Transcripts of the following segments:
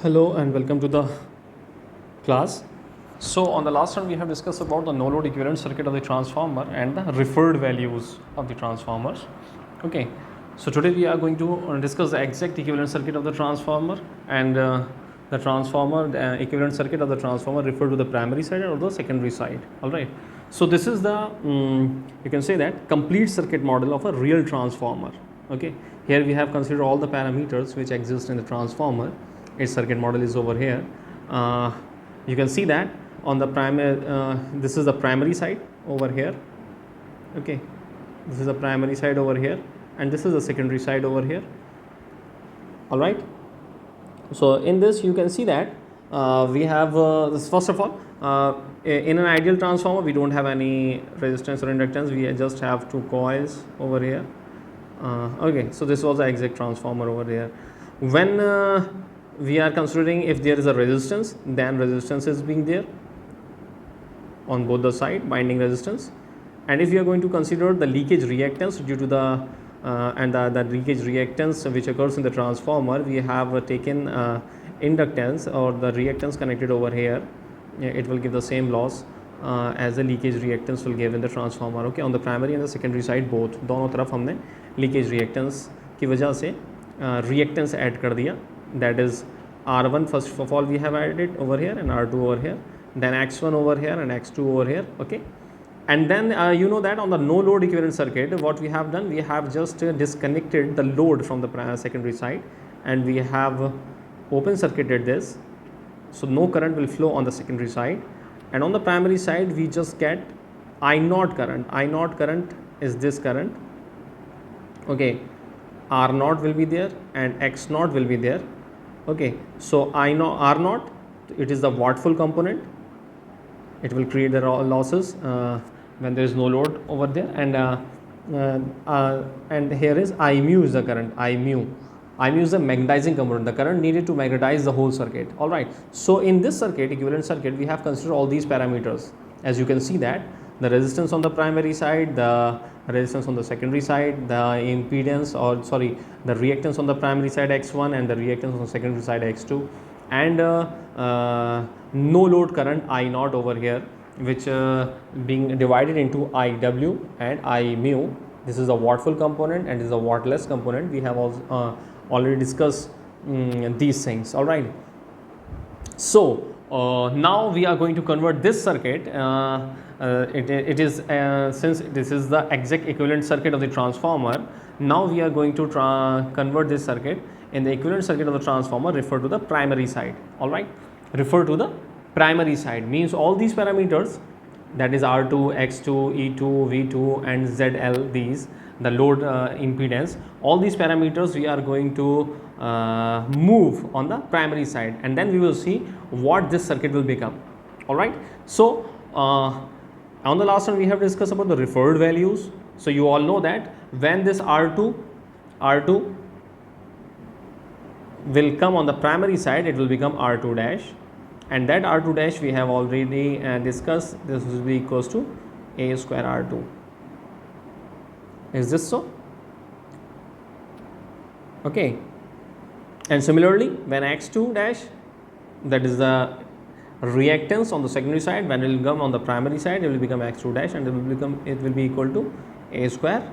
Hello and welcome to the class. So on the last one we have discussed about the no load equivalent circuit of the transformer and the referred values of the transformers. Okay, so today we are going to discuss the exact equivalent circuit of the transformer and the equivalent circuit of the transformer referred to the primary side or the secondary side. Alright, so this is the you can say that complete circuit model of a real transformer. Okay, here we have considered all the parameters which exist in the transformer. Its circuit model is over here. You can see that on the primary, this is the primary side over here. Okay, this is the primary side over here, and this is the secondary side over here. All right. So in this, you can see that we have this. First of all, in an ideal transformer, we don't have any resistance or inductance. We just have two coils over here. Okay, so this was the exact transformer over there. When we are considering if there is a resistance, then resistance is being there on both the side, binding resistance. And if we are going to consider the leakage reactance due to the the leakage reactance which occurs in the transformer, we have taken inductance or the reactance connected over here. It will give the same loss as the leakage reactance will give in the transformer. Okay, on the primary and the secondary side both, दोनों तरफ हमने leakage reactance की वजह से reactance add कर दिया. That is R1 first of all we have added over here and R2 over here, then X1 over here and X2 over here. Okay, and then you know that on the no load equivalent circuit, what we have done, we have just disconnected the load from the secondary side and we have open circuited this, so no current will flow on the secondary side, and on the primary side we just get I0 current. I0 current is this current. Okay, R0 will be there and X0 will be there. Okay, so I know R0, it is the wattful component. It will create the losses when there is no load over there, and here is I mu is the current. I mu is the magnetizing component, the current needed to magnetize the whole circuit. All right, so in this circuit, equivalent circuit, we have considered all these parameters. As you can see that the resistance on the primary side, the resistance on the secondary side, the impedance the reactance on the primary side X1 and the reactance on the secondary side X2, and no load current I0 over here, which being divided into IW and I mu. This is a wattful component and this is a wattless component. We have also already discussed these things. All right, so now we are going to convert this circuit. It is since this is the exact equivalent circuit of the transformer, now we are going to convert this circuit in the equivalent circuit of the transformer referred to the primary side. All right, refer to the primary side means all these parameters, that is R2, X2, E2, V2 and ZL, these the load impedance, all these parameters we are going to move on the primary side, and then we will see what this circuit will become. All right, so on the last one we have discussed about the referred values. So you all know that when this R2 will come on the primary side, it will become R2 dash, and that R2 dash we have already discussed. This will be equals to A square R2. Is this so? Okay, and similarly when X2 dash, that is the reactance on the secondary side, when it will come on the primary side, it will become X2 dash, and it will be equal to A square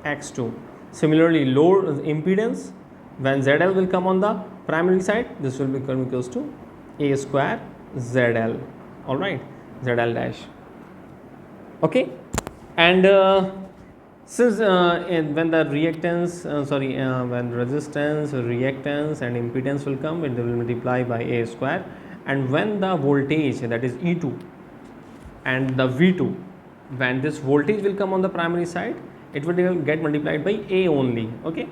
X2. Similarly, load impedance, when ZL will come on the primary side, this will become equals to A square ZL. All right, ZL dash. Okay, and since when the reactance, when resistance, reactance and impedance will come, it will multiply by A square, and when the voltage, that is E2 and the V2, when this voltage will come on the primary side, it will get multiplied by A only. Okay,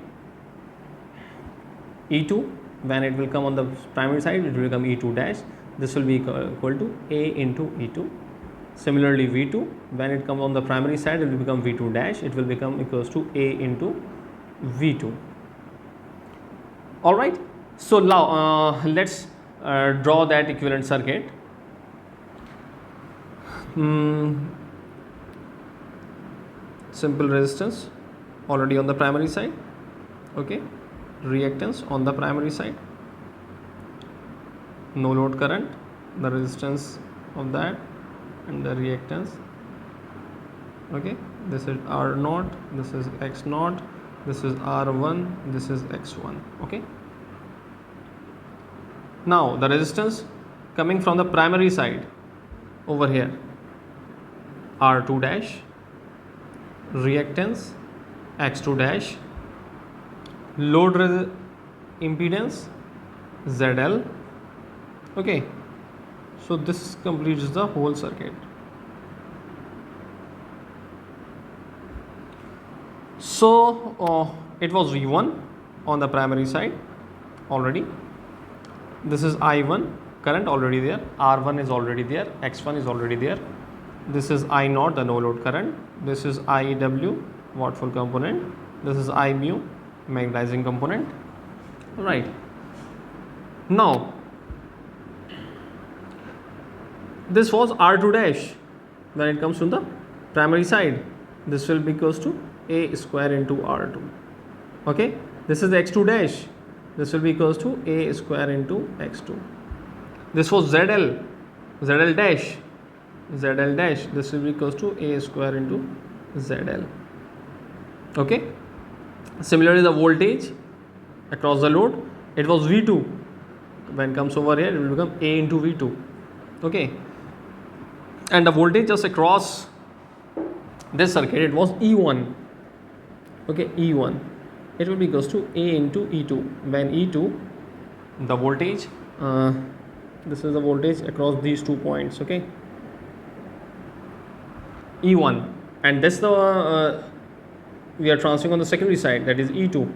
E2 when it will come on the primary side, it will become E2 dash. This will be equal to A into E2. Similarly, V2 when it comes on the primary side, it will become V2 dash. It will become equals to A into V2. All right, so now let's draw that equivalent circuit. Simple resistance already on the primary side. Okay, reactance on the primary side, no load current, the resistance of that, and the reactance. Okay, this is R naught, this is X naught, this is R1, this is X1. Okay, now the resistance coming from the primary side over here, R2 dash, reactance X2 dash, load impedance ZL. Okay, so this completes the whole circuit. So it was V1 on the primary side already. This is I1 current already there, R1 is already there, X1 is already there. This is I naught, the no load current. This is IW, wattful component. This is I mu, magnetizing component. Right. Now, this was R2 dash. When it comes to the primary side, this will be equals to A square into R2. Okay. This is the X2 dash. This will be equals to A square into X2. This was ZL, ZL dash. ZL dash, this will be equals to A square into ZL. Okay. Similarly, the voltage across the load, it was V2. When it comes over here, it will become A into V2. Okay. And the voltage just across this circuit, it was E1. Okay, E1. It will be equals to A into E2. When E2, the voltage, this is the voltage across these 2 points. Okay. E1, and this the we are transferring on the secondary side, that is E2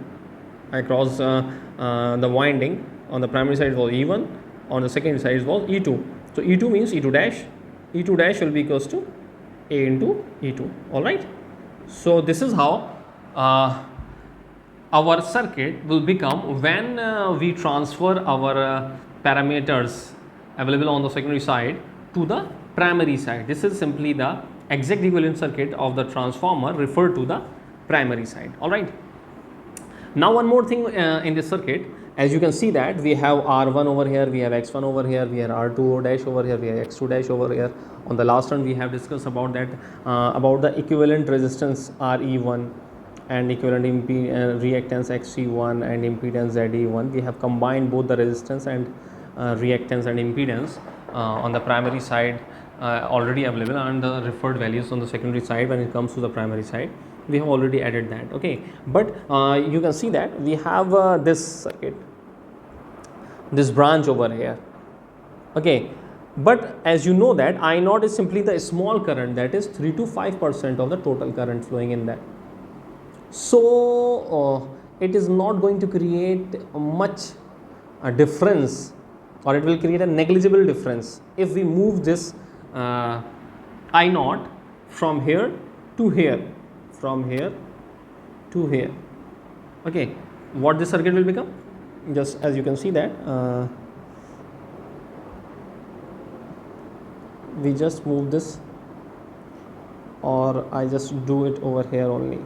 across the winding. On the primary side it was E1, on the secondary side it was E2. So E2 means E2 dash. E2 dash will be equals to A into E2. All right. So this is how our circuit will become when we transfer our parameters available on the secondary side to the primary side. This is simply the exact equivalent circuit of the transformer referred to the primary side. All right. Now one more thing in this circuit, as you can see that we have R1 over here, we have X1 over here, we have R2 dash over here, we have X2 dash over here. On the last one we have discussed about that, about the equivalent resistance RE1 and equivalent reactance XC1 and impedance ZE1. We have combined both the resistance and reactance and impedance on the primary side already available, and the referred values on the secondary side when it comes to the primary side. We have already added that. Okay, but you can see that we have this circuit, this branch over here. Okay, but as you know that I naught is simply the small current, that is 3 to 5% of the total current flowing in that. So it is not going to create much difference, or it will create a negligible difference if we move this I naught from here to here, from here to here. Okay, what this circuit will become, just as you can see that we just move this, or I just do it over here only.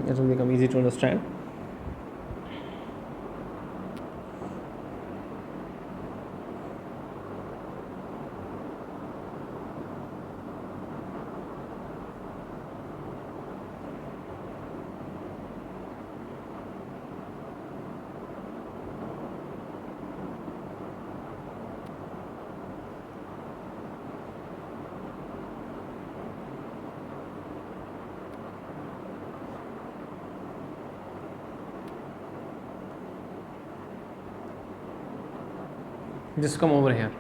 It will become easy to understand. Just come over here.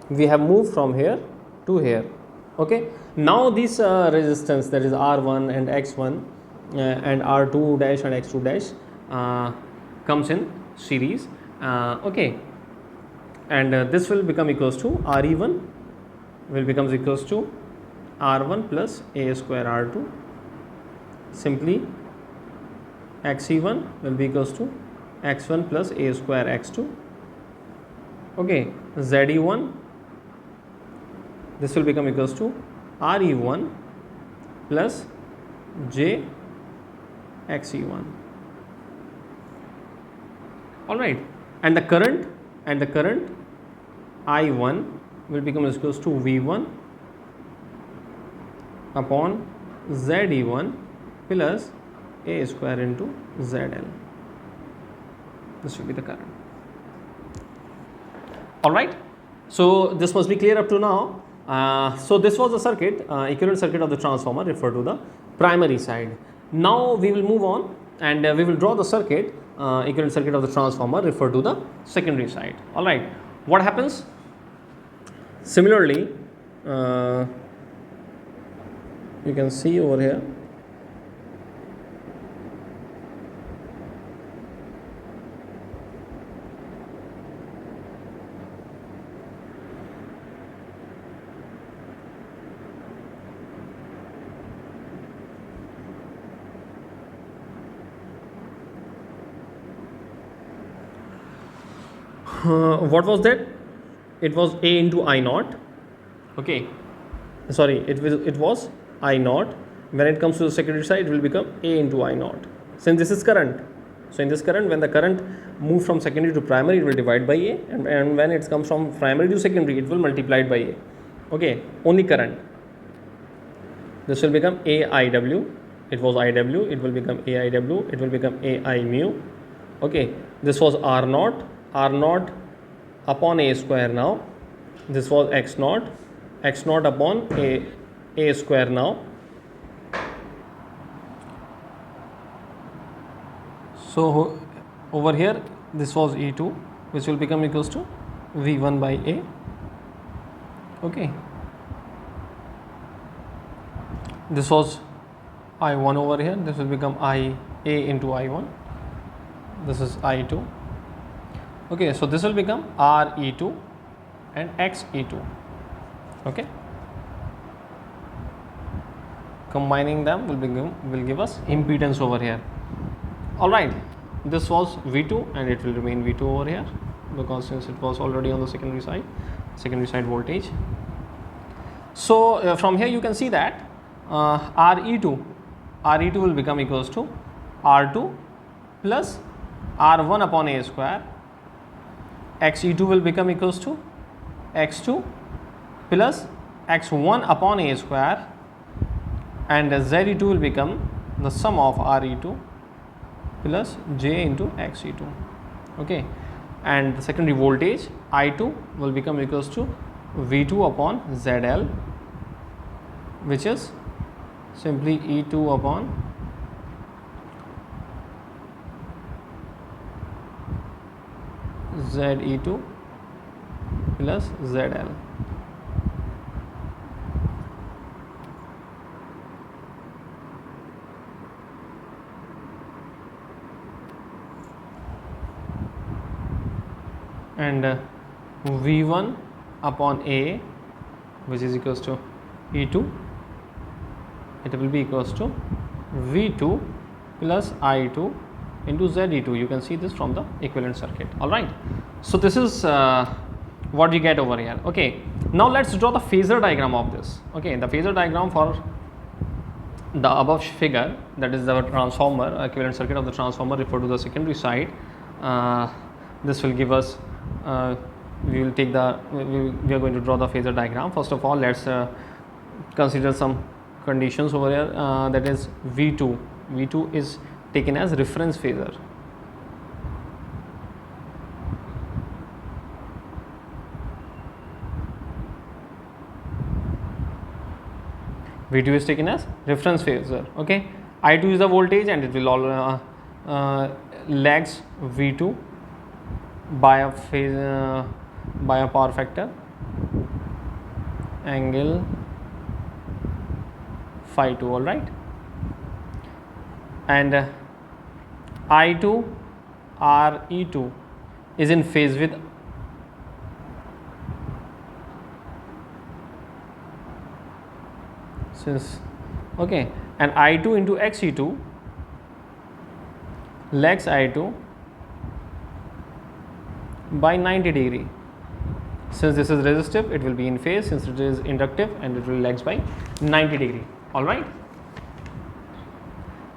We have moved from here to here. Okay, now this resistance, that is R1 and X1 and R2 dash and X2 dash comes in series. Okay, and this will become equals to RE1 will becomes equals to R1 plus A square R2. Simply XE1 will be equals to X1 plus A square X2. Okay, ZE1, this will become equals to RE1 plus J XE1. All right, and the current and the current I1 will become equals to V1 upon ZE1 plus A square into ZL. This will be the current. Alright, so this must be clear up to now. So this was the circuit, equivalent circuit of the transformer referred to the primary side. Now we will move on and we will draw the circuit, equivalent circuit of the transformer referred to the secondary side. Alright, what happens? Similarly, you can see over here. What was that? It was A into I naught. Okay, sorry, it was I naught. When it comes to the secondary side, it will become A into I naught. Since this is current, so in this current, when the current moves from secondary to primary, it will divide by A, and when it comes from primary to secondary, it will multiply it by A. Okay, only current. This will become AIW. It was IW. It will become AIW. It will become AI mu. Okay, this was R naught. R naught upon A square now. This was X naught upon A square now. So over here this was E2, which will become equals to V1 by A. Okay, this was I1 over here. This will become IA into I1. This is I2. Okay, so this will become RE2 and XE2. Okay, combining them will give us impedance over here. All right, this was V2 and it will remain V2 over here, because since it was already on the secondary side voltage. So from here you can see that RE2 will become equals to R2 plus R1 upon A square. XE2 will become equals to X2 plus X1 upon A square, and ZE2 will become the sum of RE2 plus J into XE2. Okay, and the secondary voltage I2 will become equals to V2 upon ZL, which is simply E2 upon ZE2 plus ZL. And V1 upon A, which is equals to E2, it will be equals to V2 plus I2 into ZE2. You can see this from the equivalent circuit. All right, so this is what we get over here. Okay, now let's draw the phasor diagram of this. Okay, the phasor diagram for the above figure, that is the transformer, equivalent circuit of the transformer referred to the secondary side. This will give us we are going to draw the phasor diagram. First of all, let's consider some conditions over here. That is V2 is taken as reference phasor. V2 is taken as reference phasor. Okay, I2 is the voltage and it will all lags V2 by a phase by a power factor angle phi 2. All right, and I2 RE2 is in phase with okay, and I2 into XE2 lags I2 by 90 degree. Since this is resistive, it will be in phase. Since it is inductive, and it will lags by 90 degree. All right,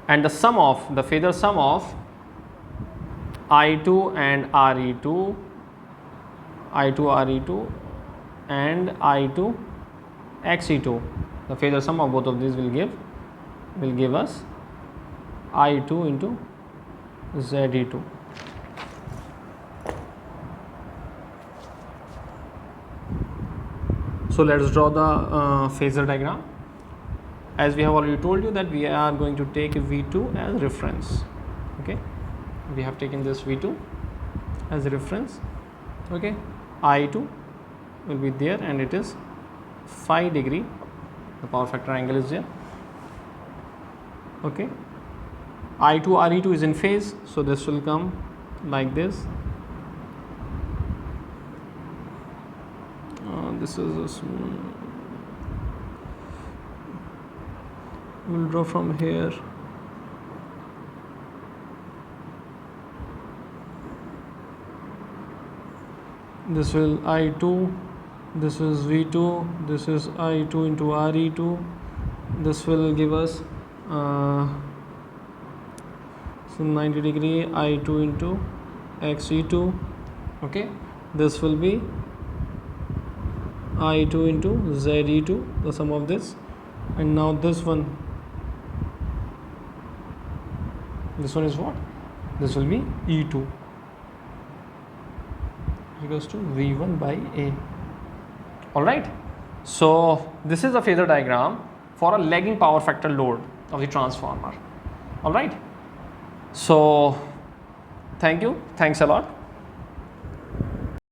and the phasor sum of I2 and RE2 I2 RE2 and I2 XE2. The phasor sum of both of these will give us I2 into ZE2. So let's draw the phasor diagram. As we have already told you that we are going to take V2 as reference. Okay, we have taken this V2 as a reference. Okay, I2 will be there and it is 5 degree. The power factor angle is there. Okay, I2 RE2 is in phase, so this will come like this. This is a small, we'll draw from here. This will I2, this is V2, this is I2 into RE2. This will give us so 90 degree I2 into XE2. Okay, this will be I2 into ZE2, the sum of this, and now this one is what? This will be E2 equals to V1 by A. Alright, so this is a phasor diagram for a lagging power factor load of the transformer. Alright, so thank you, thanks a lot.